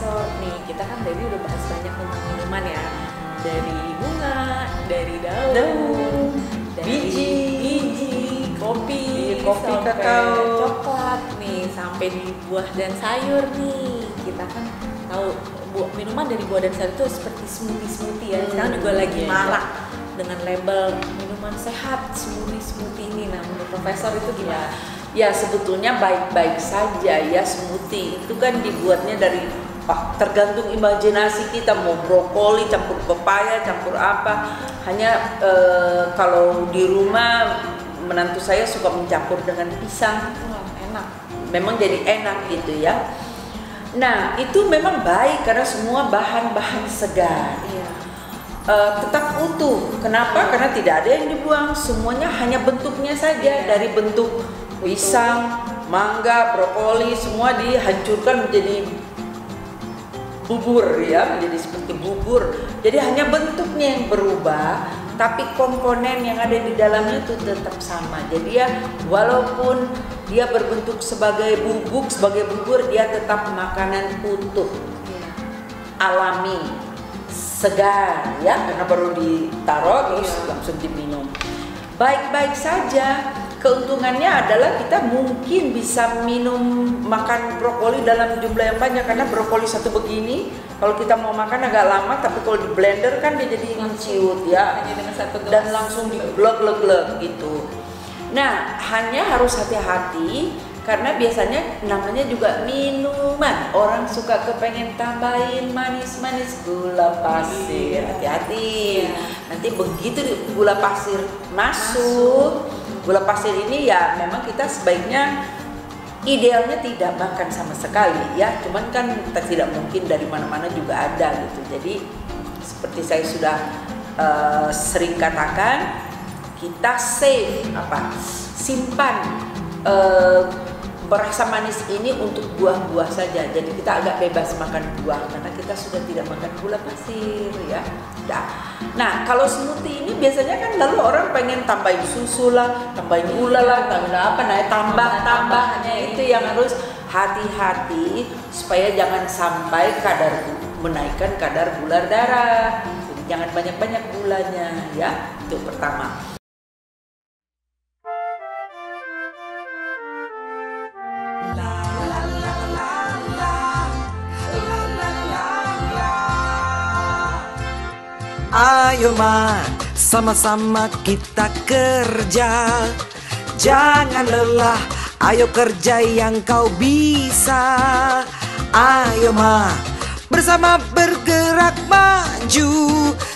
Profesor. Nih, kita kan tadi udah bahas banyak tentang minuman ya. Dari bunga, dari daun, dari biji, kopi, sampai kakao, coklat nih, sampai di buah dan sayur nih. Kita kan tahu minuman dari buah dan sayur itu seperti smoothie ya. Sekarang juga lagi marak dengan label minuman sehat, smoothie ini. Nah, menurut Profesor itu gimana? Ya sebetulnya baik-baik saja ya, smoothie itu kan dibuatnya dari tergantung imajinasi kita, mau brokoli campur pepaya campur apa. Hanya kalau di rumah menantu saya suka mencampur dengan pisang. Wah, enak. Memang jadi enak gitu ya. Nah itu memang baik karena semua bahan-bahan segar. Iya. Tetap utuh. Kenapa? Karena tidak ada yang dibuang, semuanya hanya bentuknya saja. Dari bentuk pisang, mangga, brokoli, semua dihancurkan menjadi bubur ya, menjadi seperti bubur. Jadi hanya bentuknya yang berubah, tapi komponen yang ada di dalamnya itu tetap sama. Jadi ya walaupun dia berbentuk sebagai bubuk, sebagai bubur, dia tetap makanan utuh, alami, segar ya, karena baru ditaruh terus langsung diminum. Baik-baik saja. Keuntungannya adalah kita mungkin bisa makan brokoli dalam jumlah yang banyak, karena brokoli satu begini kalau kita mau makan agak lama, tapi kalau di blender kan dia jadi ciut ya, dan langsung diglek-glek gitu. Nah hanya harus hati-hati karena biasanya namanya juga minuman, orang suka kepengen tambahin manis-manis gula pasir. Hati-hati, nanti begitu gula pasir masuk. Gula pasir ini ya memang kita sebaiknya idealnya tidak makan sama sekali ya, cuman kan tidak mungkin dari mana-mana juga ada gitu. Jadi seperti saya sudah sering katakan, kita simpan berasa manis ini untuk buah-buah saja. Jadi kita agak bebas makan buah karena kita sudah tidak makan gula pasir ya. Nah kalau smoothie ini biasanya kan lalu orang pengen tambahin susu lah, tambahin gula lah, tambahin apa, nah tambah-tambahnya itu yang harus hati-hati supaya jangan sampai menaikkan kadar gula darah. Jadi jangan banyak-banyak gulanya ya, itu pertama. Ayo sama-sama kita kerja, jangan lelah, ayo kerja yang kau bisa. Ayo bersama bergerak maju,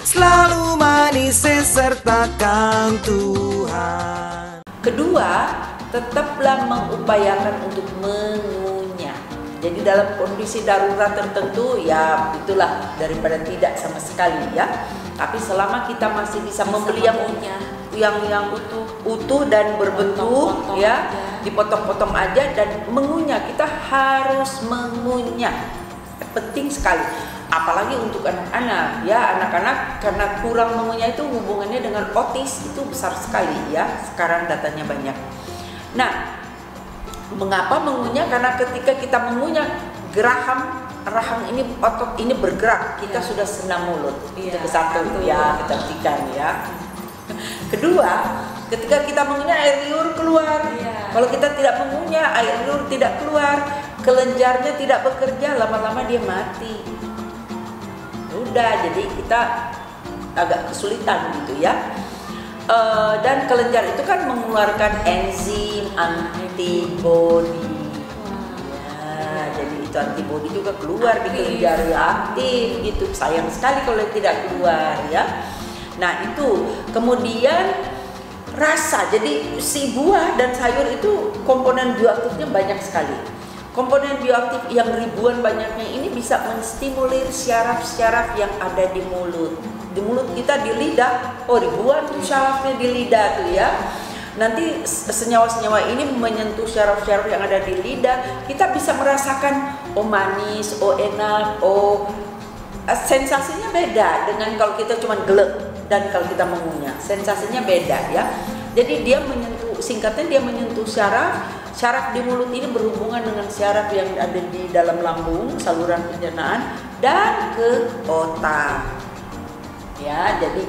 selalu manis sertakan Tuhan. Kedua, tetaplah mengupayakan untuk mengunyah. Jadi dalam kondisi darurat tertentu ya itulah daripada tidak sama sekali ya. Tapi selama kita masih bisa membeli yang utuh dan berbentuk ya, dipotong-potong aja dan mengunyah, kita harus mengunyah. Penting sekali. Apalagi untuk anak-anak ya, anak-anak karena kurang mengunyah itu hubungannya dengan otis itu besar sekali ya. Sekarang datanya banyak. Nah, mengapa mengunyah? Karena ketika kita mengunyah, rahang ini, otot ini bergerak, kita sudah senam mulut. Itu satu ya, kita hentikan ya. Kedua, ketika kita mengunyah air liur keluar. Kalau kita tidak mengunyah, air liur tidak keluar, kelenjarnya tidak bekerja, lama-lama dia mati. Udah, jadi kita agak kesulitan gitu ya. Dan kelenjar itu kan mengeluarkan enzim antibody. Ya, jadi itu antibody juga keluar di kelenjar, aktif gitu. Sayang sekali kalau tidak keluar ya. Nah itu kemudian rasa. Jadi si buah dan sayur itu komponen bioaktifnya banyak sekali. Komponen bioaktif yang ribuan banyaknya ini bisa menstimulir syaraf-syaraf yang ada di mulut. Di mulut kita, di lidah, ribuan tuh syarafnya di lidah tuh ya. Nanti senyawa-senyawa ini menyentuh syaraf-syaraf yang ada di lidah, kita bisa merasakan manis, enak, sensasinya beda dengan kalau kita cuma gelek dan kalau kita mengunyah, sensasinya beda ya. Jadi dia menyentuh, singkatnya dia menyentuh syaraf Syaraf di mulut ini berhubungan dengan syaraf yang ada di dalam lambung, saluran pencernaan, dan ke otak. Ya, jadi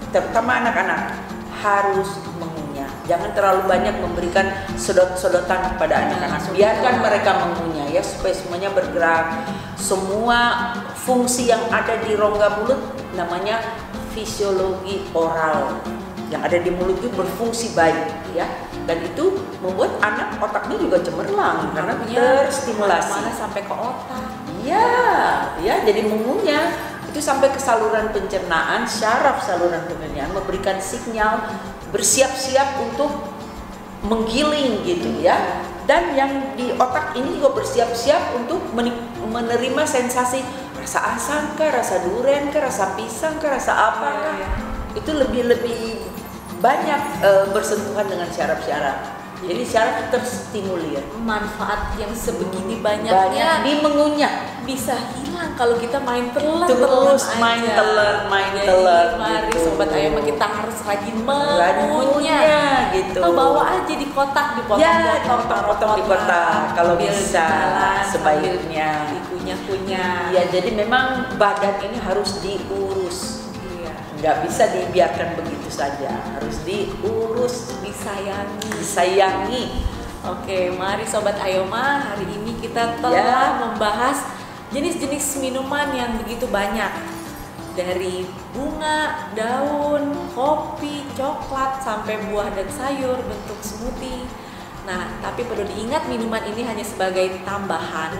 terutama anak-anak harus mengunyah. Jangan terlalu banyak memberikan sedot-sedotan kepada anak-anak. Biarkan mereka mengunyah ya, supaya semuanya bergerak. Semua fungsi yang ada di rongga mulut namanya fisiologi oral. Yang ada di mulut itu berfungsi baik ya, dan itu membuat anak otaknya juga cemerlang karena terstimulasi. Mana sampai ke otak. Iya, ya, jadi mengunyah itu sampai ke saluran pencernaan, syaraf saluran pencernaan memberikan sinyal bersiap-siap untuk menggiling gitu ya. Dan yang di otak ini juga bersiap-siap untuk menerima sensasi rasa asam kah, rasa durian kah, rasa pisang kah, rasa apa kah. Itu lebih banyak bersentuhan dengan syaraf-syaraf. Jadi syaraf terstimulir. Manfaat yang sebegini banyaknya di mengunyah bisa hilang kalau kita main telan terus main telan mari gitu. Sobat Ayoma, kita harus rajin mengunyah gitu. Atau bawa aja di kotak, dipotong ya, potong-potong di kotak kalau bisa sebaiknya dikunyah-kunyah. Ya, jadi memang badan ini harus diurus. Nggak bisa dibiarkan begitu saja, harus diurus, disayangi. Oke, mari Sobat Ayoma, hari ini kita telah membahas jenis-jenis minuman yang begitu banyak, dari bunga, daun, kopi, coklat, sampai buah dan sayur bentuk smoothie. Nah, tapi perlu diingat minuman ini hanya sebagai tambahan.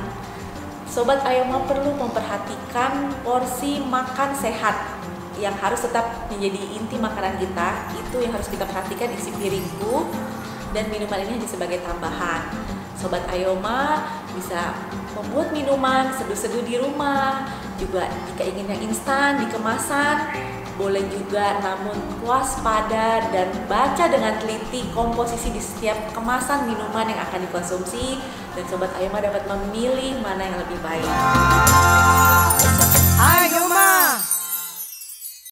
Sobat Ayoma perlu memperhatikan porsi makan sehat yang harus tetap menjadi inti makanan kita. Itu yang harus kita perhatikan, isi piringku, dan minuman ini hanya sebagai tambahan. Sobat Ayoma bisa membuat minuman seduh-seduh di rumah, juga jika ingin yang instan di kemasan boleh juga, namun waspada dan baca dengan teliti komposisi di setiap kemasan minuman yang akan dikonsumsi, dan Sobat Ayoma dapat memilih mana yang lebih baik.